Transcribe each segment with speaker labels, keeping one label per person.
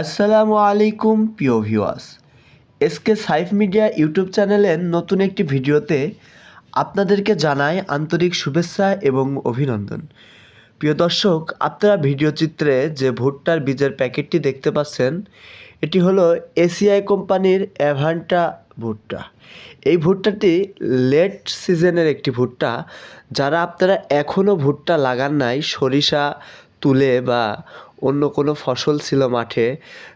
Speaker 1: আসসালামু আলাইকুম প্রিয় viewers, SK Saif media YouTube চ্যানেলের নতুন একটি ভিডিওতে আপনাদেরকে জানাই আন্তরিক শুভেচ্ছা এবং অভিনন্দন। প্রিয় দর্শক, আপনারা ভিডিও চিত্রে যে ভুট্টার বীজের প্যাকেটটি দেখতে পাচ্ছেন, এটি হলো এসিআই কোম্পানির অ্যাভান্টা ভুট্টা। এই ভুট্টাটি লেট সিজনের একটি ভুট্টা। যারা আপনারা এখনও ভুট্টা লাগান নাই, সরিষা তুলে বা অন্য কোনো ফসল ছিল মাঠে,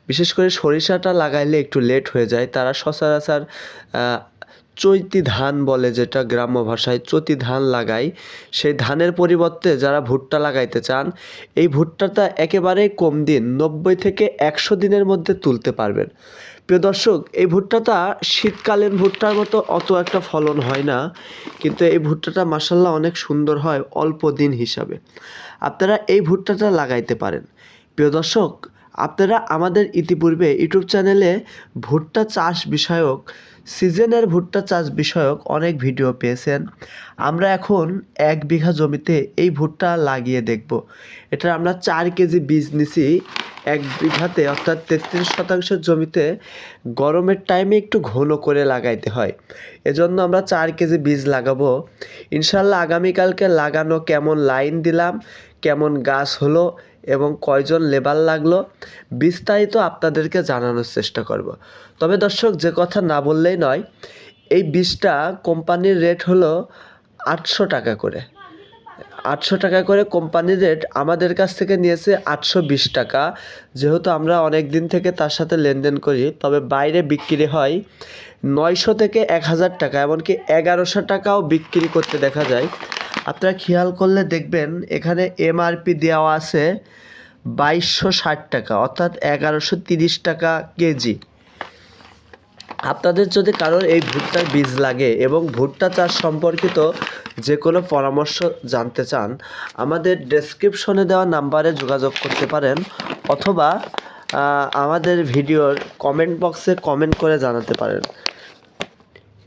Speaker 1: বিশেষ করে সরিষাটা লাগাইলে একটু লেট হয়ে যায়, তারা সচরাচর চৈতি ধান বলে, যেটা গ্রাম্য ভাষায় চৈতি ধান লাগায়। সেই ধানের পরিবর্তে যারা ভুট্টা লাগাইতে চান, এই ভুট্টাটা একেবারেই কম দিন, 90 থেকে 100 দিনের মধ্যে তুলতে পারবেন। প্রিয় দর্শক, এই ভুট্টাটা শীতকালীন ভুট্টার মতো অত একটা ফলন হয় না, কিন্তু এই ভুট্টাটা মাশাআল্লাহ অনেক সুন্দর হয় অল্প দিন হিসাবে। আপনারা এই ভুট্টাটা লাগাইতে পারেন। প্রিয় দর্শক, আপনারা আমাদের ইতিপূর্বে ইউটিউব চ্যানেলে ভুট্টা চাষ বিষয়ক, সিজনের ভুট্টা চাষ বিষয়ক অনেক ভিডিও পেয়েছেন। আমরা এখন 1 বিঘা জমিতে এই ভুট্টা লাগিয়ে দেখব। এটা আমরা 4 কেজি বীজ নিছি 1 বিঘাতে, অর্থাৎ 33% জমিতে গরমের টাইমে একটু ঘন করে লাগাইতে হয়। এজন্য আমরা 4 কেজি বীজ লাগাবো। ইনশাল্লাহ আগামীকালকে লাগানো কেমন লাইন দিলাম, কেমন গাছ হলো এবং কয়জন লেবার লাগলো, বিস্তারিত আপনাদেরকে জানানোর চেষ্টা করব। তবে দর্শক, যে কথা না বললেই নয়, এই বীজটা কোম্পানির রেট হলো 800 টাকা করে। 800 টাকা করে কোম্পানির রেট, আমাদের কাছ থেকে নিয়েছে 820 টাকা। যেহেতু আমরা অনেক দিন থেকে তার সাথে লেনদেন করি, তবে বাইরে বিক্রি হয় 900 থেকে 1000 টাকা, এমনকি 1100 টাকাও বিক্রি করতে দেখা যায়। আপনারা খেয়াল করলে দেখবেন এখানে এমআরপি দেওয়া আছে 2260 টাকা, অর্থাৎ 1130 টাকা কেজি। আপনাদের যদি কারোর এই ভুট্টার বীজ লাগে এবং ভুট্টা চাষ সম্পর্কিত যে কোনো পরামর্শ জানতে চান, আমাদের ডেসক্রিপশনে দেওয়া নাম্বারে যোগাযোগ করতে পারেন, অথবা আমাদের ভিডিওর কমেন্ট বক্সে কমেন্ট করে জানাতে পারেন।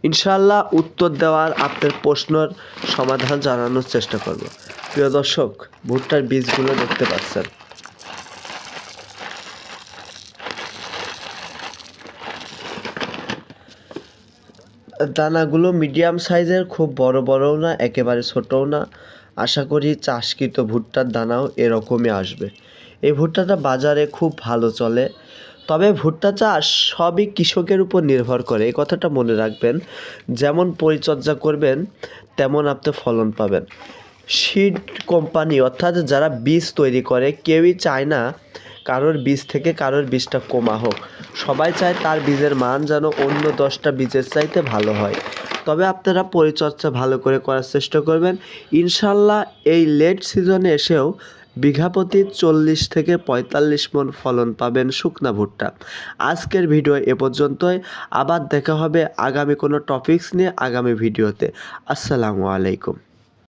Speaker 1: ইনশাআল্লাহ উত্তর দেওয়ার, আপনার প্রশ্নের সমাধান জানানোর চেষ্টা করব। প্রিয় দর্শক, ভুট্টার বীজগুলো দেখতে পাচ্ছেন। দানাগুলো মিডিয়াম সাইজের, খুব বড় বড়ও না, একেবারে ছোটও না। আশা করি চাষকৃত ভুট্টার দানাও এরকমই আসবে। এই ভুট্টাটা বাজারে খুব ভালো চলে। তবে ভুট্টা চাষ সবই কৃষকের উপর নির্ভর করে, এই কথাটা মনে রাখবেন। যেমন পরিচর্যা করবেন তেমন আপনি ফলন পাবেন। সিড কোম্পানি, অর্থাৎ যারা বীজ তৈরি করে, কেউই চায় না কারোর বীজ থেকে কারোর বীজটা কমা হোক। সবাই চায় তার বীজের মান যেন অন্য 10টা বীজের চাইতে ভালো হয়। তবে আপনারা পরিচর্যা ভালো করে করার চেষ্টা করবেন। ইনশাল্লাহ এই লেট সিজনে এসেও বিঘা প্রতি 40 থেকে 45 মণ ফলন পাবেন শুকনা ভুট্টা। আজকের ভিডিও এ পর্যন্তই। আবার দেখা হবে আগামী কোনো টপিকস নিয়ে আগামী ভিডিওতে। আসসালামু আলাইকুম।